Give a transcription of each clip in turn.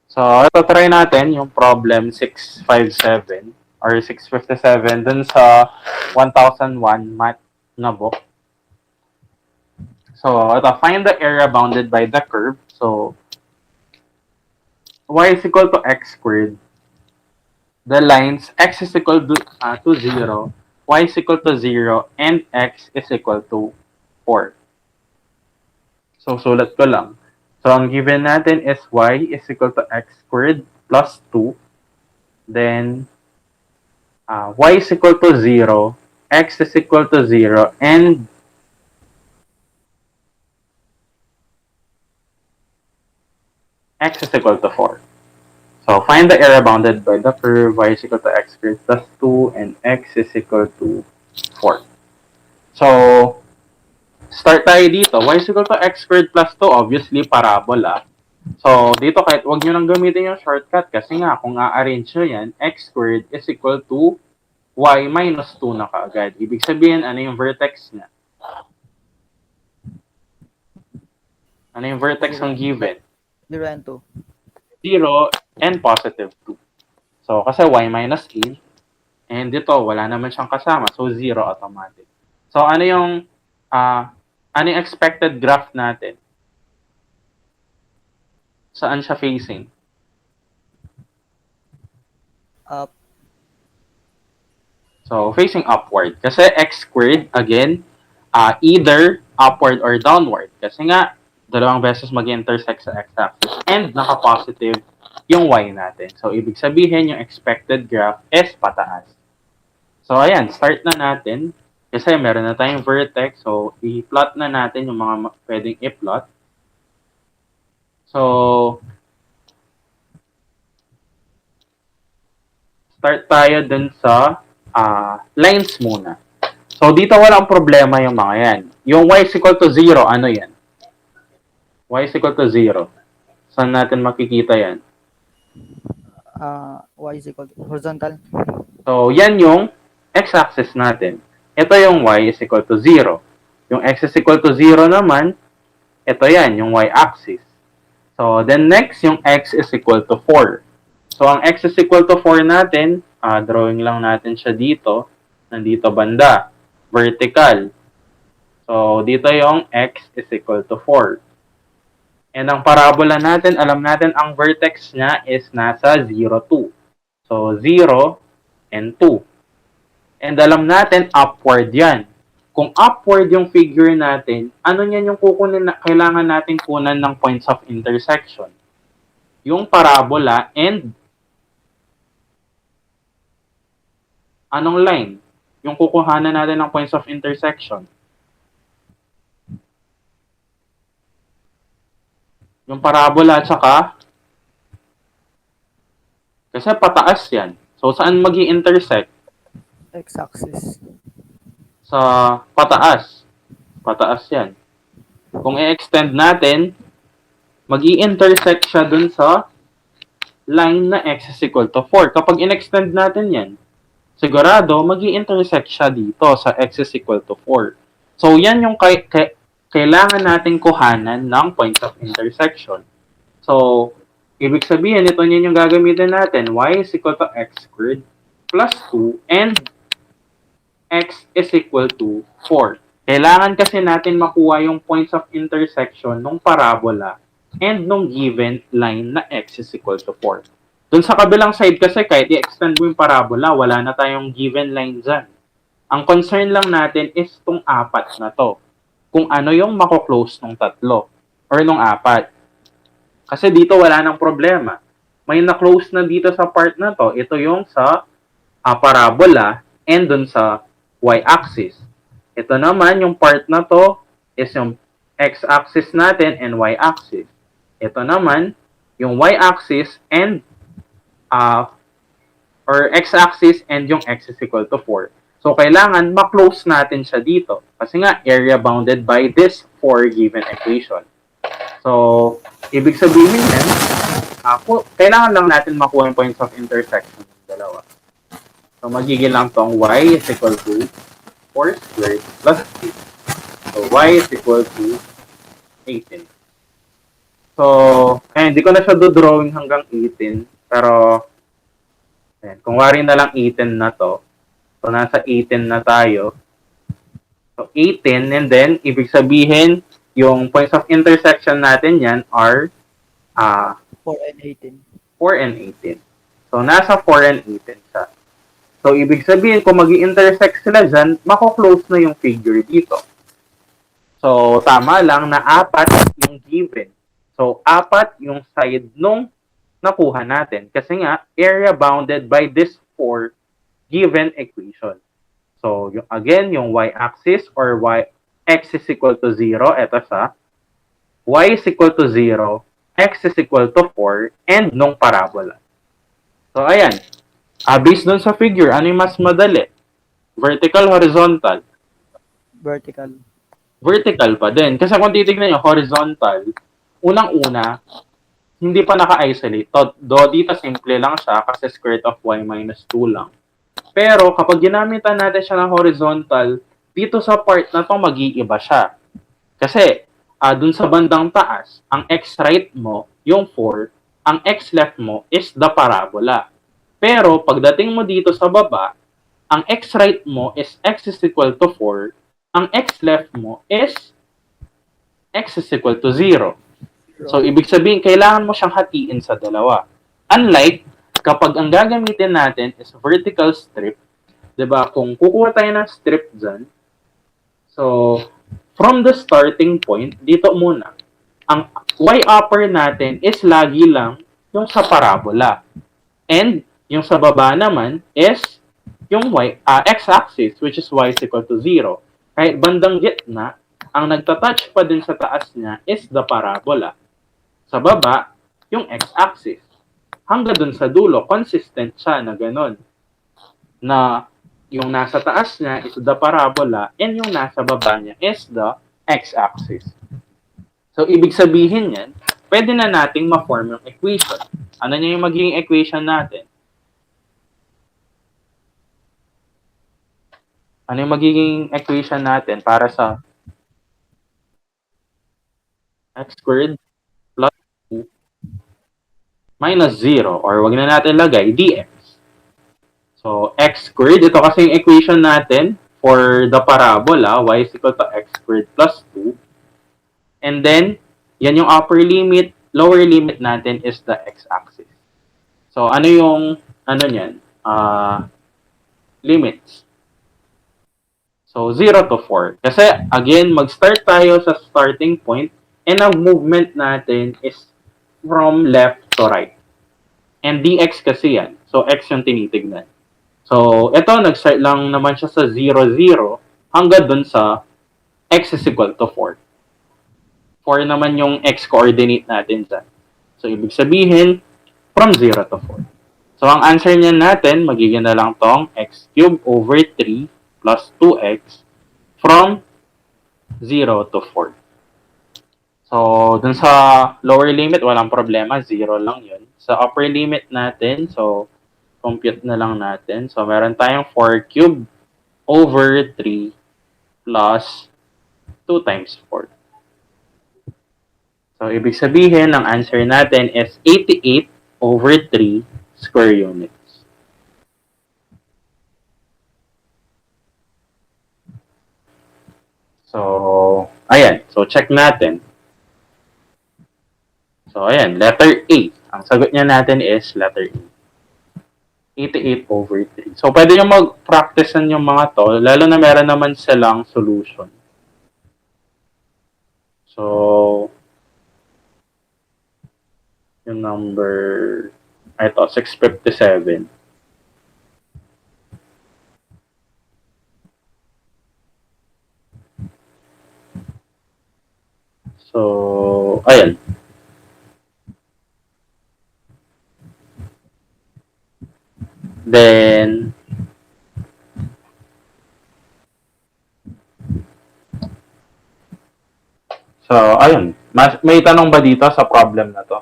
So, ito try natin yung problem 657 or 657 dun sa 1001 math na book. So, ito, find the area bounded by the curve. So, y is equal to x squared. The lines x is equal to 0, y is equal to 0, and x is equal to 4. So, sulat ko lang. So, ang given natin is y is equal to x squared plus 2. Then, y is equal to 0, x is equal to 0, and x is equal to 4. So, find the area bounded by the curve y is equal to x squared plus 2 and x is equal to 4. So, start tayo dito. Y is equal to x squared plus 2, obviously, parabola. So, dito kahit wag nyo nang gamitin yung shortcut kasi nga, kung a-arrange nyo yan, x squared is equal to y minus 2 na kaagad. Ibig sabihin, ano yung vertex niya? Ano yung vertex ng given? 0 and 2. 0 and positive 2. So, kasi y minus 8. And dito, wala naman siyang kasama. So, 0 automatic. So, ano yung expected graph natin? Saan siya facing? Up. So, facing upward. Kasi x squared, again, either upward or downward. Kasi nga, dalawang beses mag-intersect sa x-axis and naka-positive yung y natin. So, ibig sabihin, yung expected graph is pataas. So, ayan, start na natin. Kasi meron na tayong vertex. So, i-plot na natin yung mga pwedeng i-plot. So, start tayo dun sa lines muna. So, dito walang problema yung mga yan. Yung y is equal to 0, ano yan? Y is equal to 0. Saan natin makikita yan? Y is equal to horizontal. So, yan yung x-axis natin. Ito yung y is equal to 0. Yung x is equal to 0 naman, ito yan, yung y-axis. So, then next, yung x is equal to 4. So, ang x is equal to 4 natin, drawing lang natin siya dito. Nandito banda. Vertical. So, dito yung x is equal to 4. And ang parabola natin, alam natin ang vertex niya is nasa 0, 2. So, 0 and 2. And alam natin, upward yan. Kung upward yung figure natin, ano yan yung kailangan natin kunan ng points of intersection? Yung parabola and anong line? Yung kukuhanan natin ng points of intersection. Yung parabola at saka kasi pataas yan. So, saan mag-i-intersect? X-axis. Sa pataas. Pataas yan. Kung i-extend natin, mag-i-intersect siya dun sa line na x is equal to 4. Kapag in-extend natin yan, sigurado, mag-i-intersect siya dito sa x is equal to 4. So, yan yung kailangan nating kuhanan ng points of intersection. So, ibig sabihin, ito yun yung gagamitin natin. Y is equal to x squared plus 2 and x is equal to 4. Kailangan kasi natin makuha yung points of intersection ng parabola and nung given line na x is equal to 4. Dun sa kabilang side kasi, kahit i-extend mo yung parabola, wala na tayong given line dyan. Ang concern lang natin is tong 4 na to. Kung ano yung mako-close ng 3 or nung 4. Kasi dito wala nang problema. May na-close na dito sa part na to. Ito yung sa parabola and dun sa y-axis. Ito naman, yung part na to is yung x-axis natin and y-axis. Ito naman, yung y-axis and or x-axis and yung x is equal to 4. So, kailangan ma-close natin siya dito. Kasi nga, area bounded by this 4 given equation. So, ibig sabihin yan, kailangan lang natin makuha yung points of intersection ng dalawa. So, magiging lang tong y is equal to 4 squared plus 8. So, y is equal to 18. So, Ayun, hindi ko na siya drawing hanggang 18. Pero, ayan, kung wari na lang 18 na to. So, nasa 18 na tayo. So, 18, and then, ibig sabihin, yung points of intersection natin yan are 4 and 18. 4 and 18. So, nasa 4 and 18 siya. So, ibig sabihin, kung mag-intersect sila dyan, mako-close na yung figure dito. So, tama lang na 4 yung given. So, 4 yung side nung nakuha natin. Kasi nga, area bounded by this 4 given equation. So, again, yung y-axis or x is equal to 0, eto siya. Y is equal to 0, x is equal to 4, and nung parabola. So, ayan. Based dun sa figure, ano yung mas madali? Vertical, horizontal? Vertical. Vertical pa din. Kasi kung titignan nyo, horizontal, unang-una, hindi pa naka-isolate. Do dito simple lang siya kasi square root of y minus 2 lang. Pero kapag ginamitan natin siya ng horizontal, dito sa part na to mag-iiba siya. Kasi dun sa bandang taas, ang x right mo, yung 4, ang x left mo is the parabola. Pero pagdating mo dito sa baba, ang x right mo is x is equal to 4, ang x left mo is x is equal to 0. So, ibig sabihin, kailangan mo siyang hatiin sa dalawa. Unlike, kapag ang gagamitin natin is vertical strip, diba, kung kukuha tayo ng strip dyan, so, from the starting point, dito muna, ang y upper natin is lagi lang yung sa parabola. And, yung sa baba naman is yung x-axis, which is y is equal to 0. Kahit bandang gitna, ang nagtatouch pa din sa taas niya is the parabola. Sa baba, yung x-axis. Hanggang dun sa dulo, consistent siya na ganun. Na yung nasa taas niya is the parabola and yung nasa baba niya is the x-axis. So, ibig sabihin yan, pwede na nating ma-form yung equation. Ano niya yung magiging equation natin? Ano yung magiging equation natin para sa x squared plus 2 minus 0, or wag na natin lagay, dx. So, x squared, ito kasi yung equation natin for the parabola, y is equal to x squared plus 2. And then, yan yung upper limit, lower limit natin is the x-axis. So, ano yung, ano yan? Limits. So, 0 to 4. Kasi, again, mag-start tayo sa starting point and ang movement natin is from left to right. And dx kasi yan. So, x yung tinitignan. So, ito, nag-start lang naman siya sa 0, 0 hanggang dun sa x is equal to 4. 4 naman yung x-coordinate natin dyan. So, ibig sabihin, from 0 to 4. So, ang answer niyan natin, magiging na lang tong x cubed over 3 plus 2x from 0 to 4. So, dun sa lower limit, walang problema. 0 lang yun. Sa upper limit natin, so, compute na lang natin. So, meron tayong 4 cubed over 3 plus 2 times 4. So, ibig sabihin, ang answer natin is 88 over 3 square units. So, ayan. So, check natin. So, ayan. Letter A. Ang sagot niya natin is letter A. 88 over 3. So, pwede nyo mag-practicean yung mga to, lalo na meron naman silang solution. So, yung number, ito, 657. So, ayan. Then, so, ayun. May tanong ba dito sa problem na to?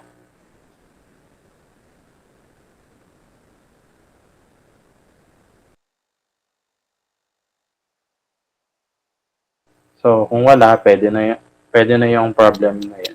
So, kung wala, pwede na yung problem na yan.